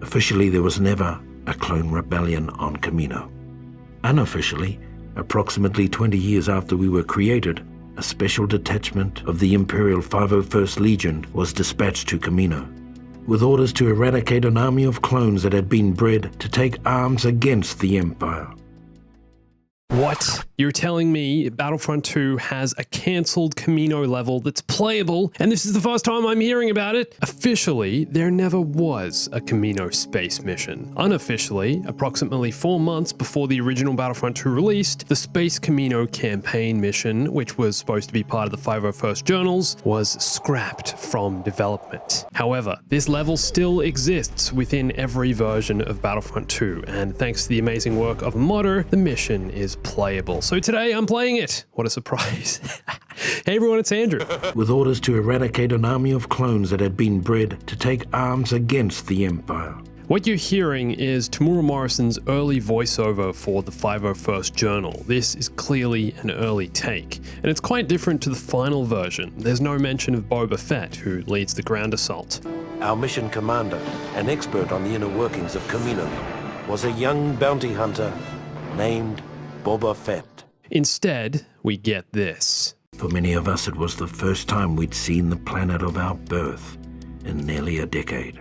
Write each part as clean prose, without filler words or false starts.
Officially, there was never a clone rebellion on Kamino. Unofficially, approximately 20 years after we were created, a special detachment of the Imperial 501st Legion was dispatched to Kamino, with orders to eradicate an army of clones that had been bred to take arms against the Empire. What? You're telling me Battlefront 2 has a cancelled Kamino level that's playable, and this is the first time I'm hearing about it? Officially, there never was a Kamino space mission. Unofficially, approximately 4 months before the original Battlefront 2 released, the Space Kamino campaign mission, which was supposed to be part of the 501st Journals, was scrapped from development. However, this level still exists within every version of Battlefront 2, and thanks to the amazing work of a modder, the mission is playable. So today I'm playing it. What a surprise. Hey everyone, it's Andrew. With orders to eradicate an army of clones that had been bred to take arms against the Empire. What you're hearing is Tamura Morrison's early voiceover for the 501st Journal. This is clearly an early take, and it's quite different to the final version. There's no mention of Boba Fett, who leads the ground assault. Our mission commander, an expert on the inner workings of Kamino, was a young bounty hunter named Boba Fett. Instead, we get this. For many of us, it was the first time we'd seen the planet of our birth in nearly a decade.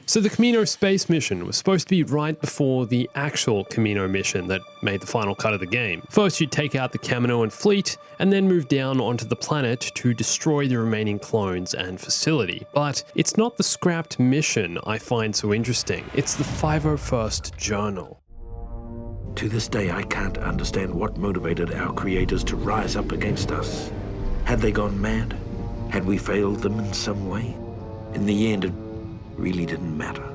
So the Kamino space mission was supposed to be right before the actual Kamino mission that made the final cut of the game. First, you'd take out the Kaminoan fleet, and then move down onto the planet to destroy the remaining clones and facility. But it's not the scrapped mission I find so interesting, it's the 501st Journal. To this day, I can't understand what motivated our creators to rise up against us. Had they gone mad? Had we failed them in some way? In the end, it really didn't matter.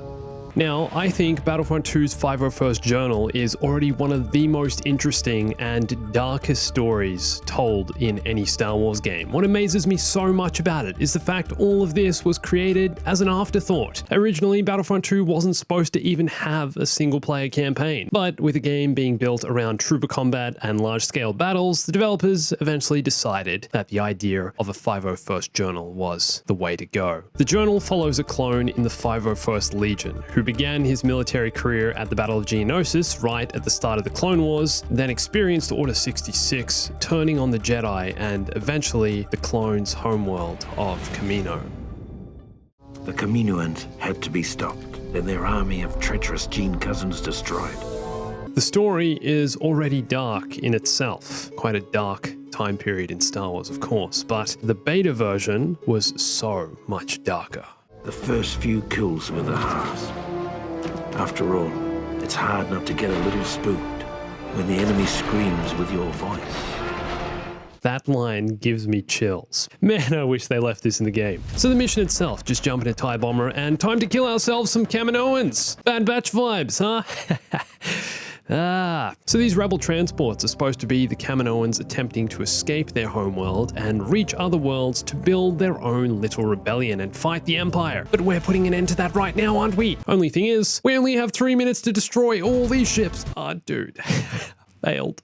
Now, I think Battlefront 2's 501st Journal is already one of the most interesting and darkest stories told in any Star Wars game. What amazes me so much about it is the fact all of this was created as an afterthought. Originally, Battlefront 2 wasn't supposed to even have a single-player campaign, but with the game being built around trooper combat and large-scale battles, the developers eventually decided that the idea of a 501st Journal was the way to go. The Journal follows a clone in the 501st Legion, who began his military career at the Battle of Geonosis right at the start of the Clone Wars, then experienced Order 66, turning on the Jedi, and eventually the clones' homeworld of Kamino. The Kaminoans had to be stopped, and their army of treacherous gene cousins destroyed. The story is already dark in itself, quite a dark time period in Star Wars, of course, but the beta version was so much darker. The first few kills were the hardest. After all, it's hard not to get a little spooked when the enemy screams with your voice. That line gives me chills. Man, I wish they left this in the game. So the mission itself, just jump in a TIE bomber and time to kill ourselves some Kaminoans. Bad Batch vibes, huh? So these rebel transports are supposed to be the Kaminoans attempting to escape their homeworld and reach other worlds to build their own little rebellion and fight the Empire. But we're putting an end to that right now, aren't we? Only thing is, we only have 3 minutes to destroy all these ships. Dude. Failed.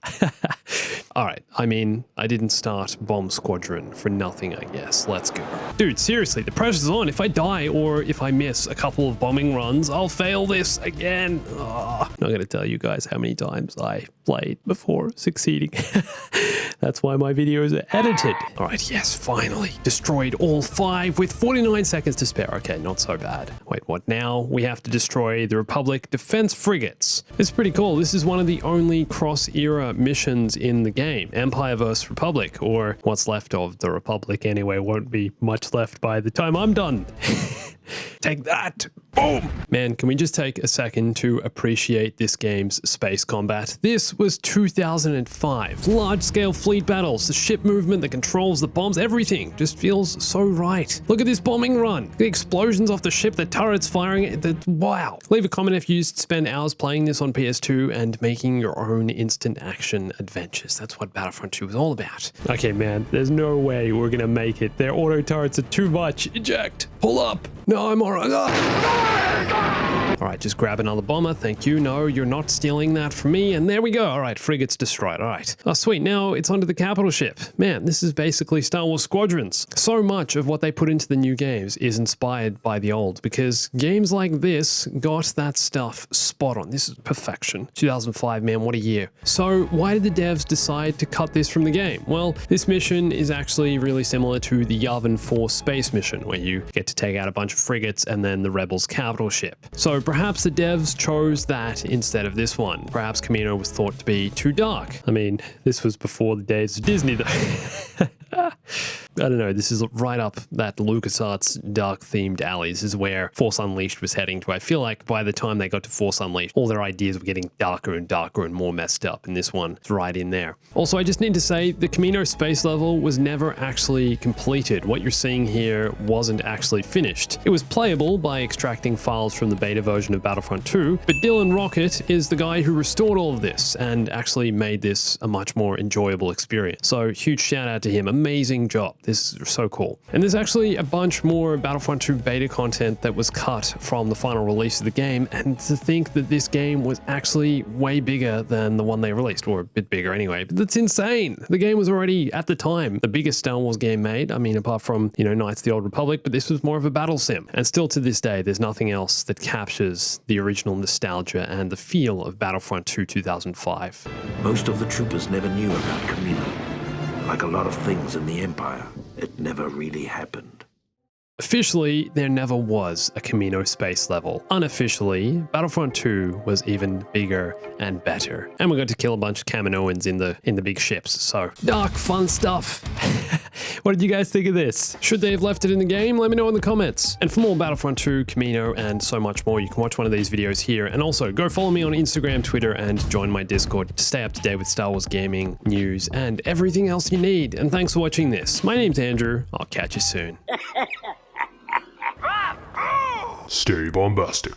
Alright, I mean, I didn't start Bomb Squadron for nothing, I guess. Let's go. Dude, seriously, the pressure's on. If I die or if I miss a couple of bombing runs, I'll fail this again. I'm not gonna tell you guys how many times I played before succeeding. That's why my videos are edited. Alright, yes, finally. Destroyed all 5 with 49 seconds to spare. Okay, not so bad. Wait, what now? We have to destroy the Republic defense frigates. It's pretty cool. This is one of the only cross-era missions in the game. Empire vs. Republic, or what's left of the Republic anyway. Won't be much left by the time I'm done. Take that! Boom! Man, can we just take a second to appreciate this game's space combat? This was 2005. Large-scale fleet battles, the ship movement, the controls, the bombs, everything just feels so right. Look at this bombing run. The explosions off the ship, the turrets firing, wow. Leave a comment if you spend hours playing this on PS2 and making your own instant action adventures. That's what Battlefront 2 is all about. Okay, man, there's no way we're gonna make it. Their auto turrets are too much. Eject! Pull up! No, I'm alright. All right, just grab another bomber. Thank you. No, you're not stealing that from me. And there we go. All right, frigates destroyed. All right. Oh, sweet. Now it's onto the capital ship. Man, this is basically Star Wars Squadrons. So much of what they put into the new games is inspired by the old, because games like this got that stuff spot on. This is perfection. 2005, man, what a year. So why did the devs decide to cut this from the game? Well, this mission is actually really similar to the Yavin 4 space mission, where you get to take out a bunch of frigates and then the Rebels' capital ship. So perhaps the devs chose that instead of this one. Perhaps Kamino was thought to be too dark. I mean, this was before the days of Disney, though. I don't know, this is right up that LucasArts dark-themed alley. This is where Force Unleashed was heading to. I feel like by the time they got to Force Unleashed, all their ideas were getting darker and darker and more messed up, and this one is right in there. Also, I just need to say, the Kamino space level was never actually completed. What you're seeing here wasn't actually finished. It was playable by extracting files from the beta version of Battlefront 2, but Dylan Rocket is the guy who restored all of this and actually made this a much more enjoyable experience. So huge shout out to him. Amazing job. This is so cool. And there's actually a bunch more Battlefront 2 beta content that was cut from the final release of the game, and to think that this game was actually way bigger than the one they released, or a bit bigger anyway, but that's insane. The game was already, at the time, the biggest Star Wars game made. I mean, apart from, you know, Knights of the Old Republic, but this was more of a battle sim. And still to this day, there's nothing else that captures the original nostalgia and the feel of Battlefront 2 2005. Most of the troopers never knew about Kamino. Like a lot of things in the Empire, it never really happened. Officially, there never was a Kamino space level. Unofficially, Battlefront 2 was even bigger and better. And we got to kill a bunch of Kaminoans in the big ships, so dark, fun stuff. What did you guys think of this? Should they have left it in the game? Let me know in the comments. And for more Battlefront 2, Kamino, and so much more, you can watch one of these videos here. And also, go follow me on Instagram, Twitter, and join my Discord to stay up to date with Star Wars gaming, news, and everything else you need. And thanks for watching this. My name's Andrew. I'll catch you soon. Stay bombastic.